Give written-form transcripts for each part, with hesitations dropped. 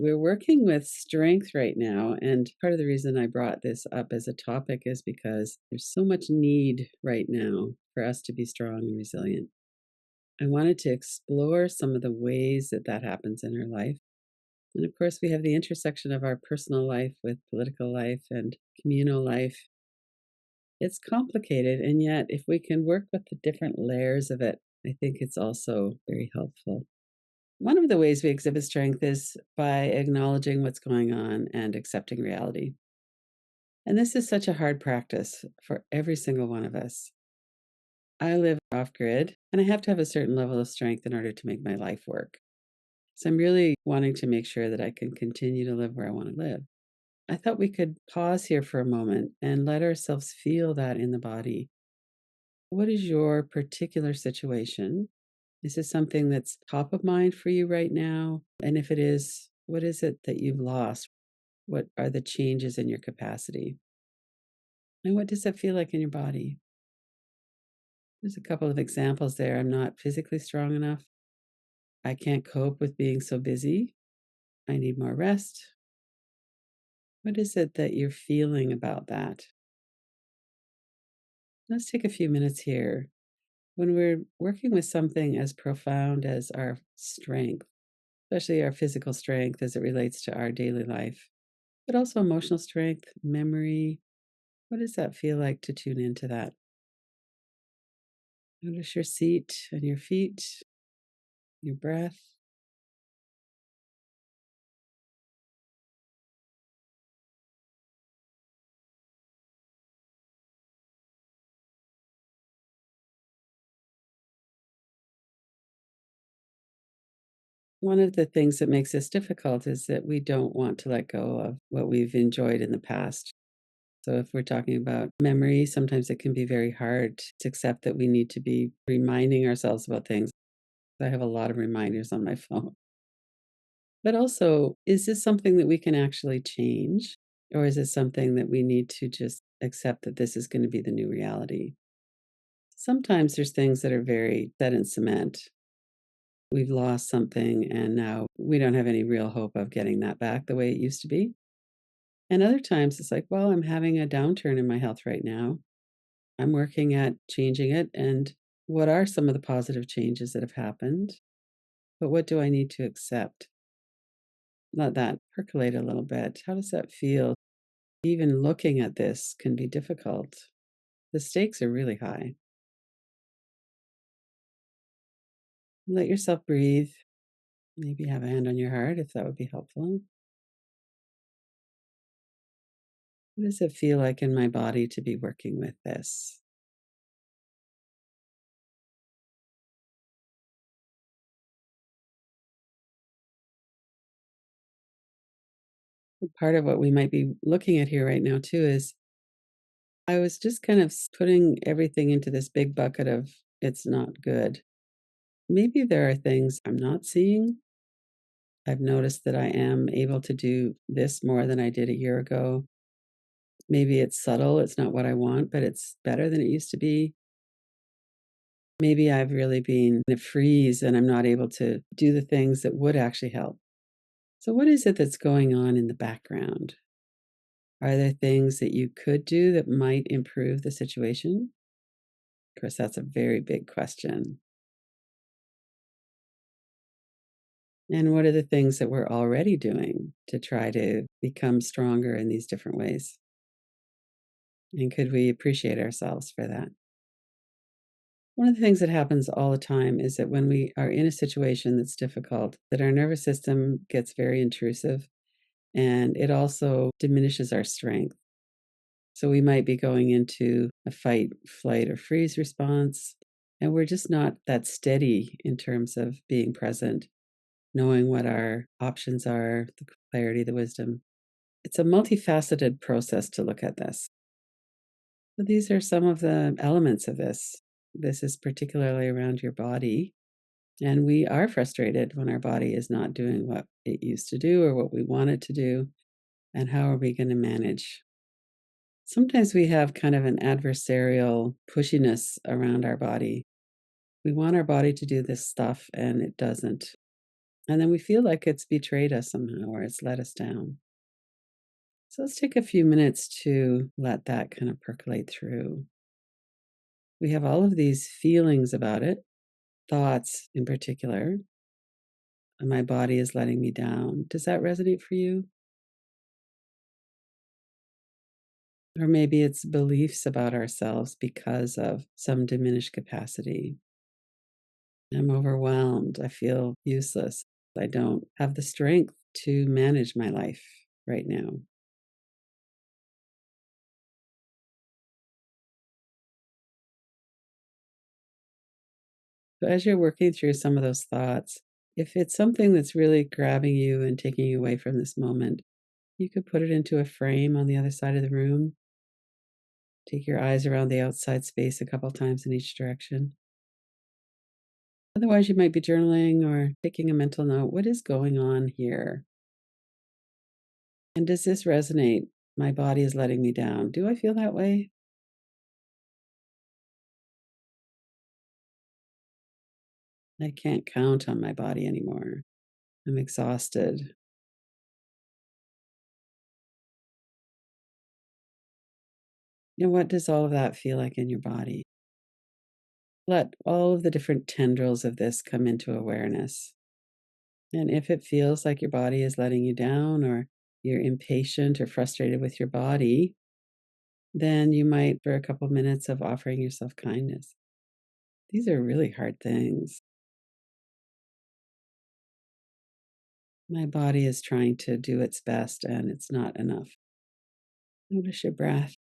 We're working with strength right now. And part of the reason I brought this up as a topic is because there's so much need right now for us to be strong and resilient. I wanted to explore some of the ways that that happens in our life. And of course, we have the intersection of our personal life with political life and communal life. It's complicated. And yet, if we can work with the different layers of it, I think it's also very helpful. One of the ways we exhibit strength is by acknowledging what's going on and accepting reality. And this is such a hard practice for every single one of us. I live off grid and I have to have a certain level of strength in order to make my life work. So I'm really wanting to make sure that I can continue to live where I want to live. I thought we could pause here for a moment and let ourselves feel that in the body. What is your particular situation? Is this something that's top of mind for you right now? And if it is, what is it that you've lost? What are the changes in your capacity? And what does that feel like in your body? There's a couple of examples there. I'm not physically strong enough. I can't cope with being so busy. I need more rest. What is it that you're feeling about that? Let's take a few minutes here. When we're working with something as profound as our strength, especially our physical strength as it relates to our daily life, but also emotional strength, memory. What does that feel like to tune into that? Notice your seat and your feet, your breath. One of the things that makes this difficult is that we don't want to let go of what we've enjoyed in the past. So, if we're talking about memory, sometimes it can be very hard to accept that we need to be reminding ourselves about things. I have a lot of reminders on my phone. But also, is this something that we can actually change? Or is it something that we need to just accept that this is going to be the new reality? Sometimes there's things that are very set in cement. We've lost something and now we don't have any real hope of getting that back the way it used to be. And other times it's like, well, I'm having a downturn in my health right now. I'm working at changing it. And what are some of the positive changes that have happened? But what do I need to accept? Let that percolate a little bit. How does that feel? Even looking at this can be difficult. The stakes are really high. Let yourself breathe. Maybe have a hand on your heart if that would be helpful. What does it feel like in my body to be working with this? Part of what we might be looking at here right now, too, is I was just kind of putting everything into this big bucket of it's not good. Maybe there are things I'm not seeing. I've noticed that I am able to do this more than I did a year ago. Maybe it's subtle, it's not what I want, but it's better than it used to be. Maybe I've really been in a freeze and I'm not able to do the things that would actually help. So, what is it that's going on in the background? Are there things that you could do that might improve the situation? Of course, that's a very big question. And what are the things that we're already doing to try to become stronger in these different ways? And could we appreciate ourselves for that? One of the things that happens all the time is that when we are in a situation that's difficult, that our nervous system gets very intrusive and it also diminishes our strength. So we might be going into a fight, flight, or freeze response, and we're just not that steady in terms of being present, knowing what our options are, the clarity, the wisdom. It's a multifaceted process to look at this. So these are some of the elements of this. This is particularly around your body. And we are frustrated when our body is not doing what it used to do or what we want it to do. And how are we going to manage? Sometimes we have kind of an adversarial pushiness around our body. We want our body to do this stuff and it doesn't. And then we feel like it's betrayed us somehow or it's let us down. So let's take a few minutes to let that kind of percolate through. We have all of these feelings about it, thoughts in particular. And my body is letting me down. Does that resonate for you? Or maybe it's beliefs about ourselves because of some diminished capacity. I'm overwhelmed. I feel useless. I don't have the strength to manage my life right now. So, as you're working through some of those thoughts, if it's something that's really grabbing you and taking you away from this moment, you could put it into a frame on the other side of the room. Take your eyes around the outside space a couple times in each direction. Otherwise, you might be journaling or taking a mental note. What is going on here? And does this resonate? My body is letting me down. Do I feel that way? I can't count on my body anymore. I'm exhausted. And what does all of that feel like in your body? Let all of the different tendrils of this come into awareness. And if it feels like your body is letting you down or you're impatient or frustrated with your body, then you might, for a couple minutes of offering yourself kindness. These are really hard things. My body is trying to do its best and it's not enough. Notice your breath.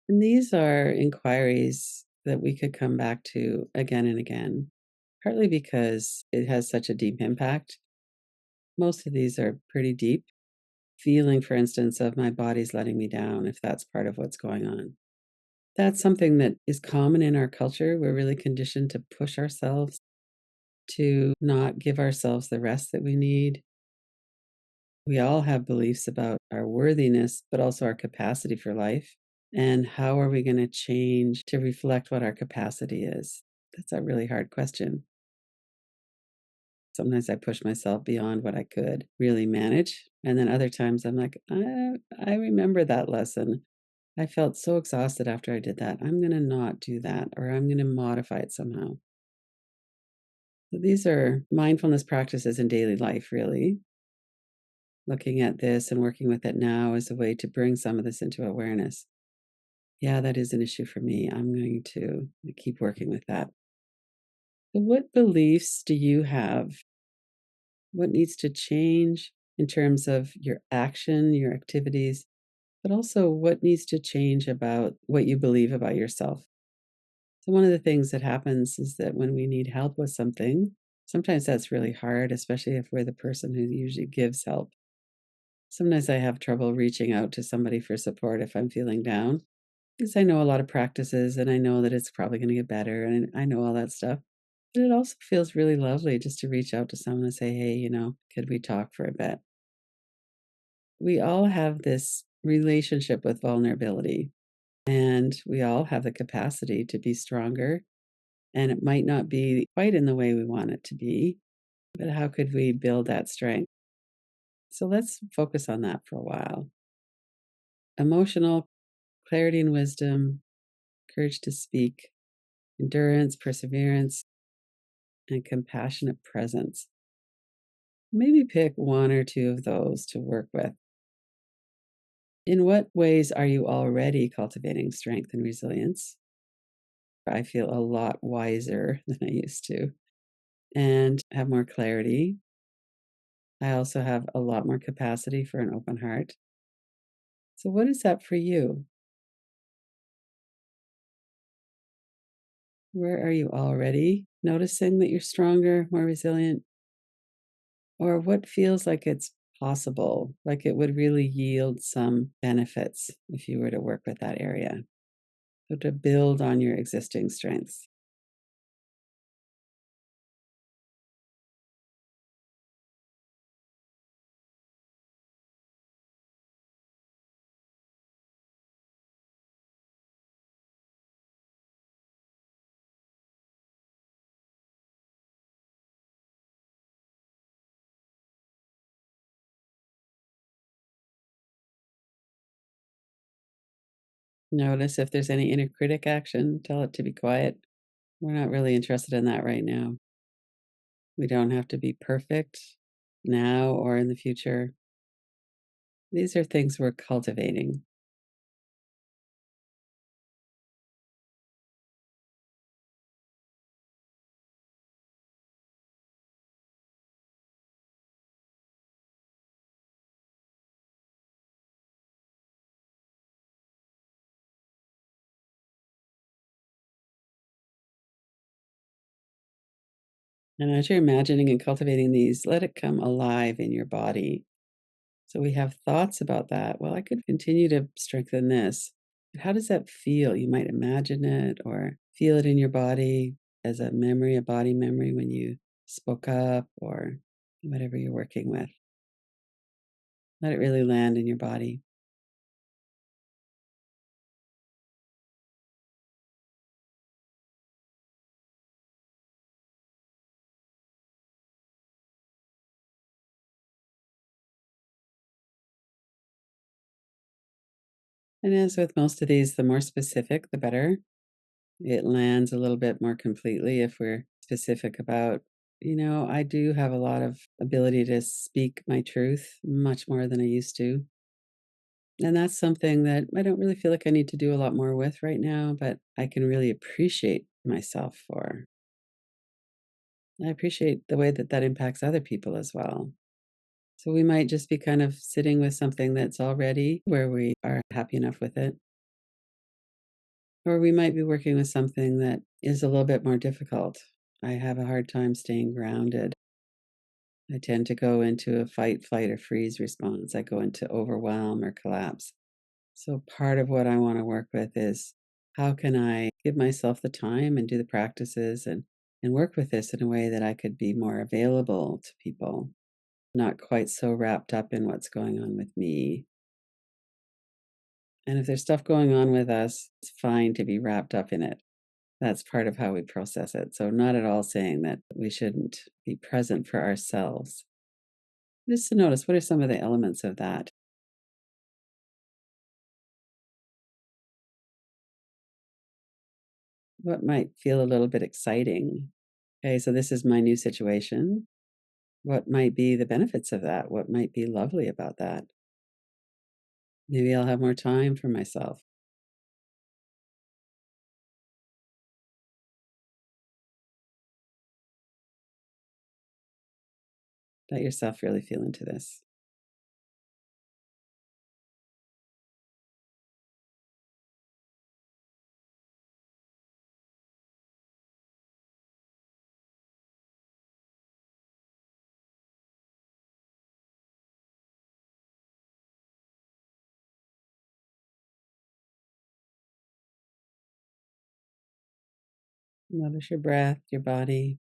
And these are inquiries that we could come back to again and again, partly because it has such a deep impact. Most of these are pretty deep. Feeling, for instance, of my body's letting me down, if that's part of what's going on. That's something that is common in our culture. We're really conditioned to push ourselves, to not give ourselves the rest that we need. We all have beliefs about our worthiness, but also our capacity for life. And how are we going to change to reflect what our capacity is? That's a really hard question. Sometimes I push myself beyond what I could really manage. And then other times I'm like, I remember that lesson. I felt so exhausted after I did that. I'm going to not do that, or I'm going to modify it somehow. So these are mindfulness practices in daily life, really. Looking at this and working with it now is a way to bring some of this into awareness. Yeah, that is an issue for me. I'm going to keep working with that. So what beliefs do you have? What needs to change in terms of your action, your activities, but also what needs to change about what you believe about yourself? So, one of the things that happens is that when we need help with something, sometimes that's really hard, especially if we're the person who usually gives help. Sometimes I have trouble reaching out to somebody for support if I'm feeling down because I know a lot of practices and I know that it's probably going to get better and I know all that stuff. But it also feels really lovely just to reach out to someone and say, hey, could we talk for a bit? We all have this relationship with vulnerability and we all have the capacity to be stronger. And it might not be quite in the way we want it to be, but how could we build that strength? So let's focus on that for a while. Emotional clarity and wisdom, courage to speak, endurance, perseverance, and compassionate presence. Maybe pick one or two of those to work with. In what ways are you already cultivating strength and resilience? I feel a lot wiser than I used to and have more clarity. I also have a lot more capacity for an open heart. So, what is that for you? Where are you already noticing that you're stronger, more resilient? Or what feels like it's possible, like it would really yield some benefits if you were to work with that area? So, to build on your existing strengths. Notice if there's any inner critic action, tell it to be quiet. We're not really interested in that right now. We don't have to be perfect now or in the future. These are things we're cultivating. And as you're imagining and cultivating these, let it come alive in your body. So we have thoughts about that. Well, I could continue to strengthen this. But how does that feel? You might imagine it or feel it in your body as a memory, a body memory when you spoke up or whatever you're working with. Let it really land in your body. And as with most of these, the more specific, the better. It lands a little bit more completely if we're specific about, I do have a lot of ability to speak my truth much more than I used to. And that's something that I don't really feel like I need to do a lot more with right now, but I can really appreciate myself for. I appreciate the way that that impacts other people as well. So we might just be kind of sitting with something that's already where we are happy enough with it. Or we might be working with something that is a little bit more difficult. I have a hard time staying grounded. I tend to go into a fight, flight, or freeze response. I go into overwhelm or collapse. So, part of what I want to work with is how can I give myself the time and do the practices and work with this in a way that I could be more available to people, not quite so wrapped up in what's going on with me. And if there's stuff going on with us, it's fine to be wrapped up in it. That's part of how we process it. So, not at all saying that we shouldn't be present for ourselves. Just to notice what are some of the elements of that? What might feel a little bit exciting? Okay, so this is my new situation. What might be the benefits of that? What might be lovely about that? Maybe I'll have more time for myself. Let yourself really feel into this. Notice your breath, your body.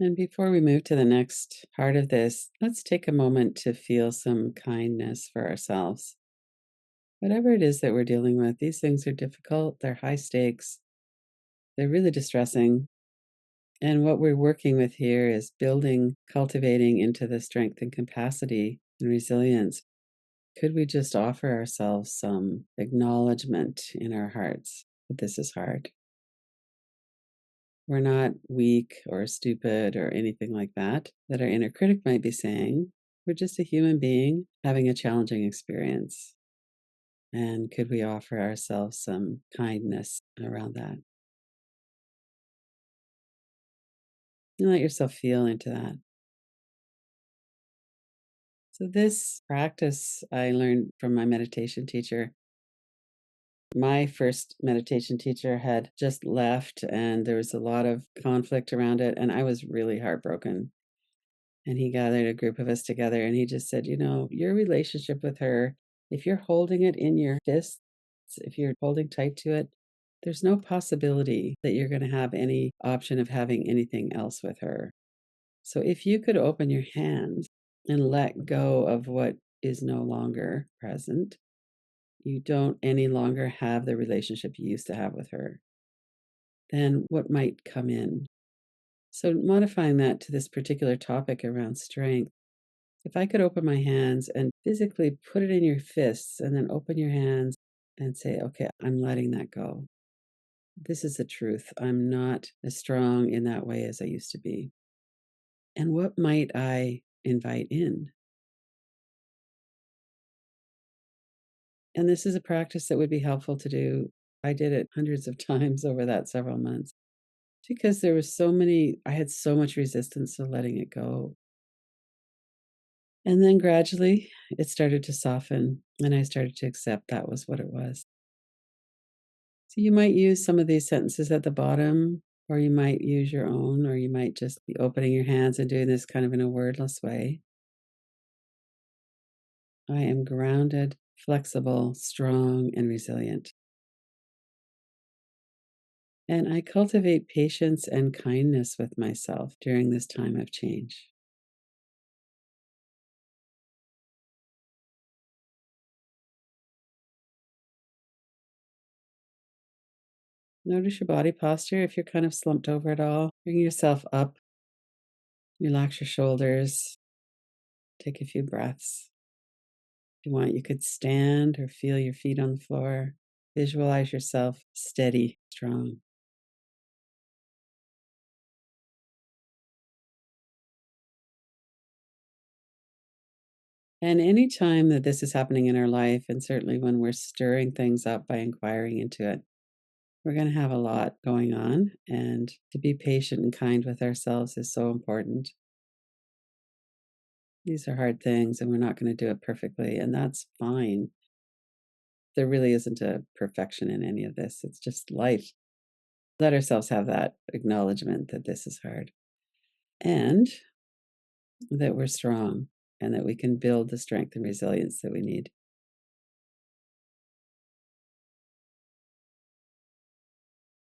And before we move to the next part of this, let's take a moment to feel some kindness for ourselves. Whatever it is that we're dealing with, these things are difficult, they're high stakes, they're really distressing. And what we're working with here is building, cultivating into the strength and capacity and resilience. Could we just offer ourselves some acknowledgement in our hearts that this is hard? We're not weak or stupid or anything like that our inner critic might be saying. We're just a human being having a challenging experience. And could we offer ourselves some kindness around that? And let yourself feel into that. So, this practice I learned from my meditation teacher. My first meditation teacher had just left, and there was a lot of conflict around it, and I was really heartbroken. And he gathered a group of us together, and he just said, your relationship with her, if you're holding it in your fists, if you're holding tight to it, there's no possibility that you're going to have any option of having anything else with her. So if you could open your hand and let go of what is no longer present, you don't any longer have the relationship you used to have with her, then what might come in? So, modifying that to this particular topic around strength, if I could open my hands and physically put it in your fists and then open your hands and say, okay, I'm letting that go. This is the truth. I'm not as strong in that way as I used to be. And what might I invite in? And this is a practice that would be helpful to do. I did it hundreds of times over that several months because there was so many, I had so much resistance to letting it go. And then gradually it started to soften and I started to accept that was what it was. So you might use some of these sentences at the bottom, or you might use your own, or you might just be opening your hands and doing this kind of in a wordless way. I am grounded, flexible, strong, and resilient. And I cultivate patience and kindness with myself during this time of change. Notice your body posture if you're kind of slumped over at all. Bring yourself up, relax your shoulders, take a few breaths. If you want, you could stand or feel your feet on the floor. Visualize yourself steady, strong. And any time that this is happening in our life, and certainly when we're stirring things up by inquiring into it, we're going to have a lot going on. And to be patient and kind with ourselves is so important. These are hard things, and we're not going to do it perfectly. And that's fine. There really isn't a perfection in any of this. It's just life. Let ourselves have that acknowledgement that this is hard and that we're strong and that we can build the strength and resilience that we need.